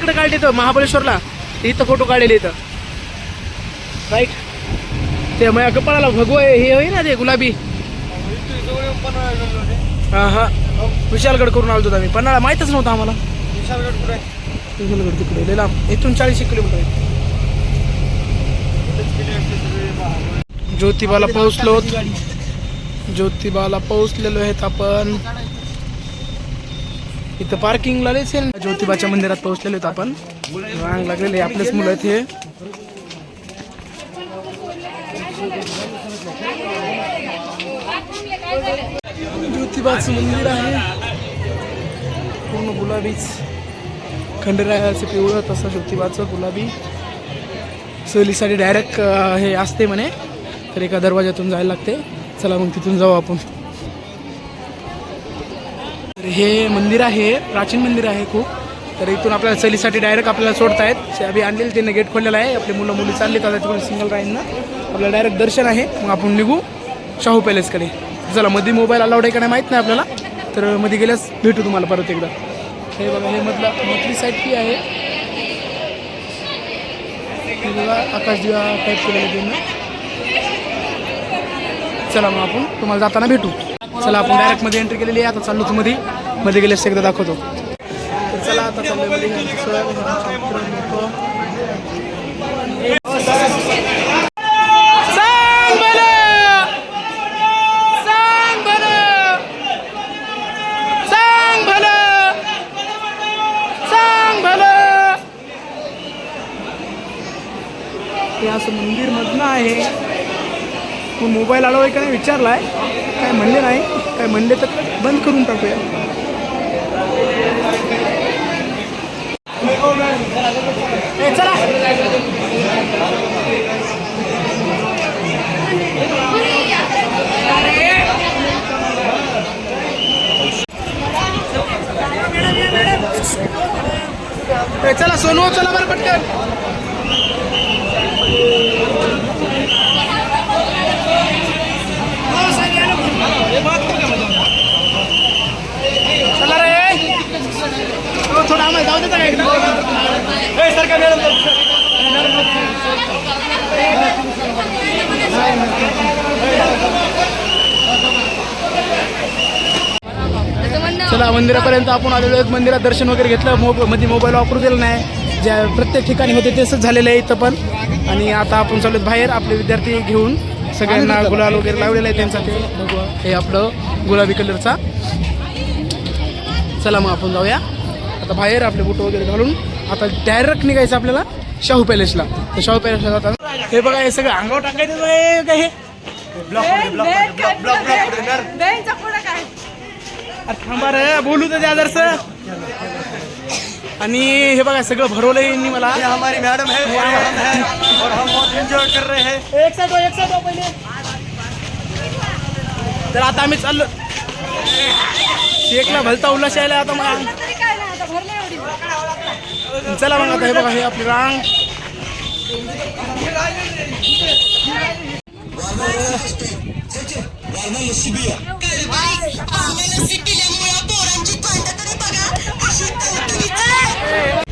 तिकडे काढले तर महाबळेश्वरला, इथं फोटो काढलेले इथं राईट. ते माझ्या कपाळाला भगव हे होई ना ते गुलाबी. हां हां विशालगड करून आलो होतो आम्ही. पन्हाळा माहीतच नव्हता आम्हाला. विशालगड कुठे? विशालगड तिकडे लिहिला इथून 40 किलोमीटर आहे. ज्योतिबाला पोहोचलो. ज्योतिबाला पोहोचलेलो आहेत आपण. इथं पार्किंगला असेल. ज्योतिबाच्या मंदिरात पोहोचलेलो आहेत आपण. रांग लागलेले आपलेच मुलं आहेत हे. ज्योतिबाचं मंदिर आहे पूर्ण गुलाबीच. खंडेरायाचं पिवळं, तसं ज्योतिबाचं गुलाबी. सहलीसाठी डायरेक्ट हे असते म्हणे, तर एका दरवाजातून जायला लागते. चला मग तिथून जाऊ आपण. तर हे मंदिर आहे, प्राचीन मंदिर आहे खूप. तर इथून आपल्याला सहलीसाठी डायरेक्ट आपल्याला सोडतायत. चाबी आणलेली, त्यांनी गेट खोललेला आहे. आपले मुलं मुली चालले आता तिकडे सिंगल राईनना. आपल्याला डायरेक्ट दर्शन आहे. मग आपण निघू शाहू पॅलेसकडे. चला, मध्ये मोबाईल अलाउड आहे का नाही माहीत नाही आपल्याला, तर मध्ये गेल्यास भेटू तुम्हाला परत एकदा. हे बघा, हे मधली साईड ती आहे. हे बघा आकाश दिवा टाईप केलेलं त्यांना. चला मग आपण तुम्हाला जाताना भेटू. चला, आपण डायरेक्ट मध्ये एंट्री केलेली आहे. आता चाललो तू मध्ये गेल्यास एकदा दाखवतो. तर चला आता चाललोय मध्ये. हे असं मंदिर मधनं आहे. मग मोबाईल अलाव आहे का नाही विचारलाय, काय म्हणले नाही. काय म्हणले तर बंद करून टाकूया. चला चला सोनू, चला बरं पटकन. चला रे, थोडा आम्हाला जाऊ देता का एकदा. सर का मॅडम, चला मंदिरापर्यंत आपण आलेलो आहेत. मंदिरात दर्शन वगैरे घेतलं. मध्ये मोबाईल वापरू दिला नाही. ज्या प्रत्येक ठिकाणी होते तसंच झालेलं आहे इथं पण. आणि आता आपण चालू बाहेर आपले विद्यार्थी घेऊन. सगळ्यांना गुलाल वगैरे लावलेला आहे त्यांचा. ते बघूया, हे आपलं गुलाबी कलरचा. चला मग आपण जाऊया आता बाहेर, आपले बूट वगैरे घालून. आता डायरेक्ट निघायचं आपल्याला शाहू पॅलेसला. तर शाहू पॅलेसला जाताना हे बघा, हे सगळं अंगावर टाकायचं काय हे थांबा रे, बोलू तर द्या जरसं. आणि हे बघा सगळं भरवलंय यांनी मला. हमारी मॅडम है और हम बहुत एंजॉय कर रहे हैं. एक साथ हो पहिले. तर आता आम्ही चाललो. शेकला भलता उल्हास यायला आता मग. चला मग आता हे बघा, हे आपली रांग.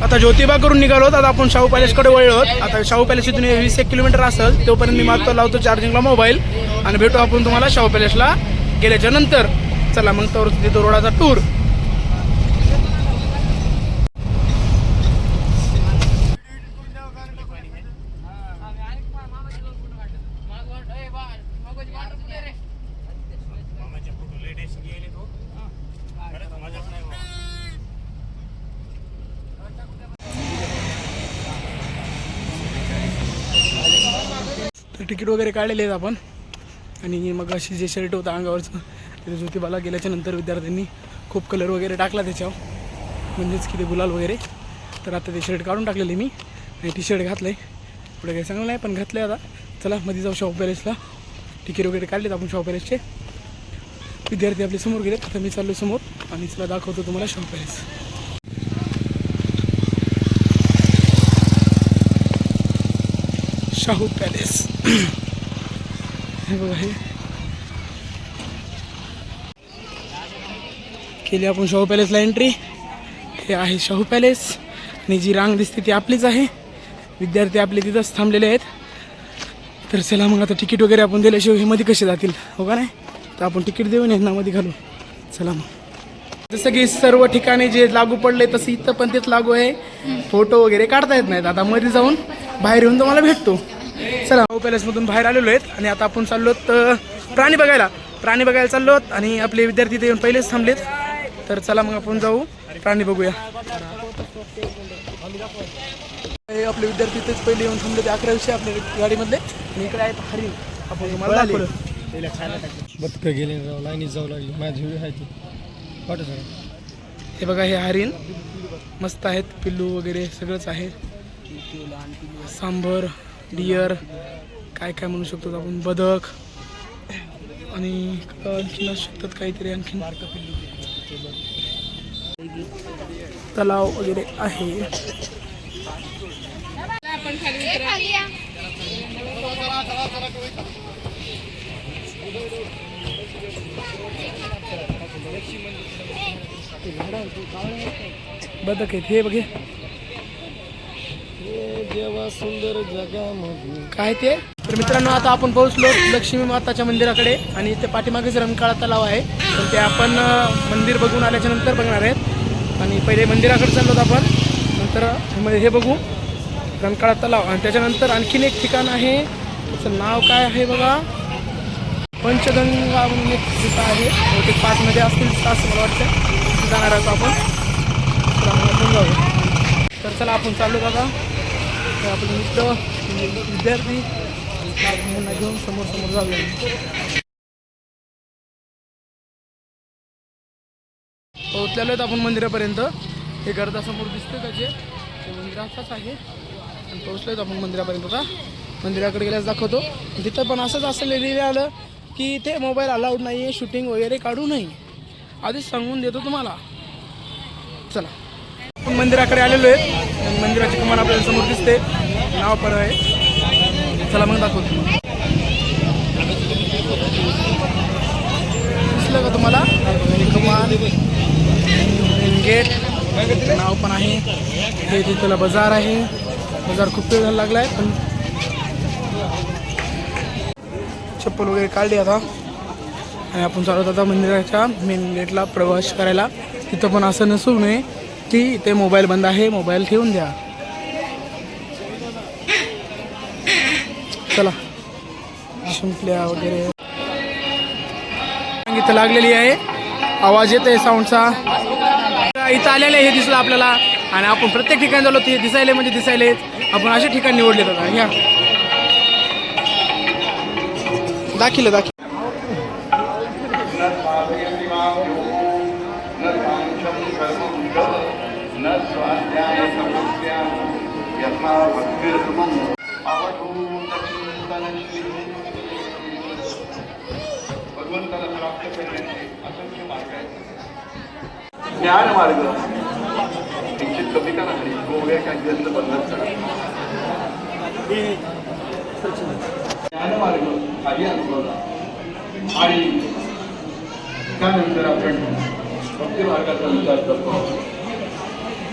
आता ज्योतिबा करून निघालो. आता आपण शाहू पॅलेसकडे वळलो. आता शाहू पॅलेस इथून 20 किलोमीटर असेल. तोपर्यंत मी मात्र लावतो चार्जिंगला मोबाईल. आणि भेटू आपण तुम्हाला शाहू पॅलेसला गेल्याच्या नंतर. चला मग तर तिथं रोडाचा टूर. तिकीट वगैरे काढलेले आहेत आपण. आणि मग अशी जे शर्ट होतं अंगावरचं, तिथे ज्योतिबाला गेल्याच्या नंतर विद्यार्थ्यांनी खूप कलर वगैरे टाकला त्याच्यावर, म्हणजेच की ते गुलाल वगैरे. तर आता ते शर्ट काढून टाकलेले मी आणि टी शर्ट घातलं आहे. पुढे काही चांगलं नाही पण घातलं आहे. आता चला मध्ये जाऊ शाहू पॅलेसला. तिकीट वगैरे काढलेत आपण शाहू पॅलेसचे. विद्यार्थी आपले समोर गेलेत. आता मी चाललो समोर आणि चला दाखवतो तुम्हाला शाहू पॅलेस. शाहू पॅलेस हे बघा, हे केली आपण शाहू पॅलेसला एंट्री. हे आहे शाहू पॅलेस. आणि जी रांग दिसते ती आपलीच आहे, विद्यार्थी आपले तिथंच थांबलेले आहेत. तर चला मग आता तिकीट वगैरे आपण दिल्याशिवाय हे मध्ये कसे जातील हो का नाही, तर आपण तिकीट देऊन यांना मध्ये घालू. चला मग. जसं की सर्व ठिकाणी जे लागू पडले तसं इथं पण तेच लागू आहे. फोटो वगैरे काढता येत नाहीत. आता मध्ये जाऊन बाहेर येऊन तुम्हाला भेटतो. चला पॅलेसमधून बाहेर आलेलो आहेत आणि आता आपण चाललो प्राणी बघायला चाललो आणि आपले विद्यार्थी ते येऊन पहिलेच थांबलेत. तर चला मग आपण जाऊ प्राणी बघूया. आपले विद्यार्थी तेच पहिले येऊन थांबले ते 11 आपल्या गाडीमधले. आणि इकडे आहेत हरिण. आपण तुम्हाला दाखवलं. बदकं गेले लाईनीत जाऊ लागली माझी आहे ती वाटत. हे बघा हे हरिण मस्त आहेत, पिल्लू वगैरे सगळंच आहे. सांबर, डिअर, काय काय म्हणू शकतो आपण, बदक आणि आणखीन असू शकतात काहीतरी आणखीन. तलाव वगैरे आहे. बदक आहेत हे बघे. जेव्हा सुंदर जगामध्ये काय ते. तर मित्रांनो आता आपण पोहोचलो लक्ष्मी माताच्या मंदिराकडे आणि इथे पाठीमागेच रंकाळा तलाव आहे. तर ते आपण मंदिर बघून आल्याच्या नंतर बघणार आहेत. आणि पहिले मंदिराकडे चाललो आपण, नंतर हे बघू रंकाळा तलाव. आणि त्याच्यानंतर आणखीन एक ठिकाण आहे, त्याचं नाव काय आहे बघा, पंचगंगा म्हणून एक ठिकाण आहे. ते 5 नद्या असतील असं मला वाटतं. जाणार आहोत आपण. तर चला आपण चाललो बघा. आपले मित्र विद्यार्थी यांना घेऊन समोर जाऊया. पोहोचलेलो आहेत आपण मंदिरापर्यंत. हे गर्दा समोर दिसतं का जे मंदिराचाच आहे. आणि पोहोचलो आहेत आपण मंदिरापर्यंत. का मंदिराकडे गेल्यास दाखवतो. तिथं पण असंच लिहिलं आलं की इथे मोबाईल अलाउड नाही आहे, शूटिंग वगैरे काढू नाही. आधीच सांगून देतो तुम्हाला. चला आपण मंदिराकडे आलेलो आहे. मंदिराची कमान आपल्याला समोर दिसते, नाव पण आहे. चला मग दाखवतो. दिसलं का तुम्हाला कमान, गेट, नाव पण आहे. हे तिथला बाजार आहे. बाजार खूप वेळ झाला लागला आहे. पण चप्पल वगैरे काढली आता आणि आपण चालत आता मंदिराच्या मेन गेटला प्रवेश करायला. तिथं पण असं नसू नये की ते मोबाईल बंद आहे, मोबाईल ठेवून द्या. चला शिंपल्या वगैरे इथं लागलेली आहे. आवाज येतोय साऊंडचा. इथं आलेलं हे दिसलं आपल्याला. आणि आपण प्रत्येक ठिकाणी झालो ते दिसायले म्हणजे दिसायलेच. आपण असे ठिकाण निवडले होता. घ्या दाखिलं ज्ञान मार्ग निश्चित कमी करा आणि गोव्या कांग्रेसचं बंधन करा. ज्ञान मार्ग खाली अनुभवला आणि त्यानंतर आपण भक्ती मार्गाचा विचार करतो.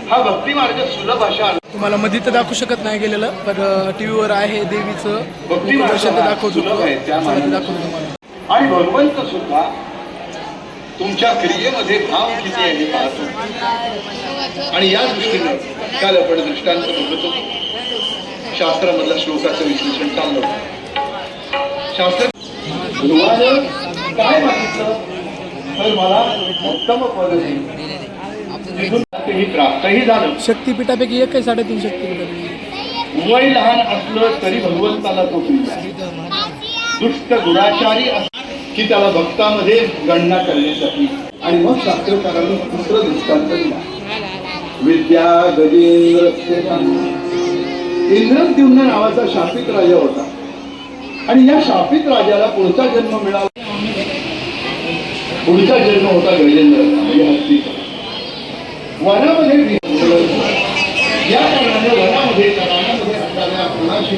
हा भक्ती मार्ग सुलभ अशा तुम्हाला मध्ये तर दाखवू शकत नाही गेलेलं, पण टीव्हीवर आहे देवीचं दर्शन दाखवतो तुम्हाला. आणि भगवंत सुद्धा तुमच्या क्रियेमध्ये भाव किती आहे पाहतो. आणि या दृष्टीने काल आपण दृष्टांत बघतो. शास्त्रामधल्या श्लोकाचं विश्लेषण चाललं. शास्त्र काय मागितलं तर मला उत्तम पद हे प्राप्तही झालं. शक्तीपीठापैकी एक आहे 3.5 शक्तीपीठापैकी. वय लहान असलं तरी भगवंताला तो दुष्ट दुराचारी की त्याला भक्तामध्ये गणना करण्यासाठी. आणि मग शास्त्रकारांनी दुसरं दृष्टांत दिला. विद्या गजेंद्र इंद्रद्युम्न नावाचा शापित राजा होता. आणि या शापित राजाला पुढचा जन्म मिळाला. पुढचा जन्म होता गजेंद्र म्हणजे हत्तीचा. वनामध्ये या कारणाने वनामध्ये असणाऱ्या कोणाशी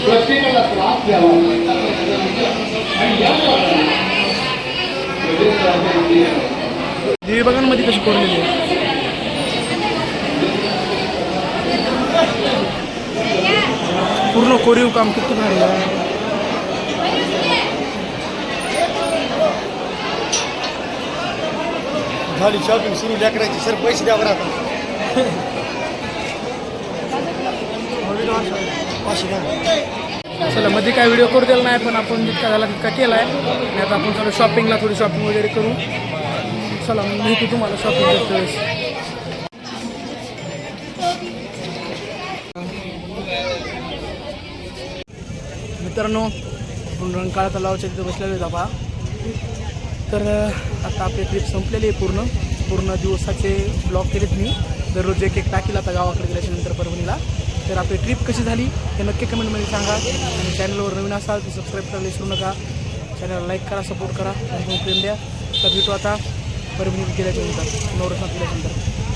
प्रत्येकाला त्रास द्यावा. आणि या कारणाने देवी बघांमध्ये कशी कोरलेली आहे. कोरीव काम किती भारी आहे. झाली शॉपिंग सुरू लेकरायची सर पैसे द्यावर आता चला मध्ये काय व्हिडिओ करू दिला नाही पण आपण जितका झाला तितका केला आहे आणि आता आपण थोडं शॉपिंगला थोडी शॉपिंग वगैरे करू. चला मग भेटू तुम्हाला शॉपिंग करतो वेळेस. मित्रांनो आपण रंकाळा तलावाच्या तिथे बसलेलो आहेत पहा. तर आता आपली ट्रिप संपलेली आहे पूर्ण दिवसाचे ब्लॉग केलेत मी. दररोज एक टाकील आता गावाकडे गेल्याच्यानंतर परभणीला. तर आपली ट्रिप कशी झाली हे नक्की कमेंटमध्ये सांगा. आणि चॅनलवर नवीन असाल तर सबस्क्राईब करायला विसरू नका. चॅनलला लाईक करा, सपोर्ट करा आणि प्रेम द्या. तर भेटू आता परभणीत गेल्याच्यानंतर, नवरत्नात गेल्याच्यानंतर.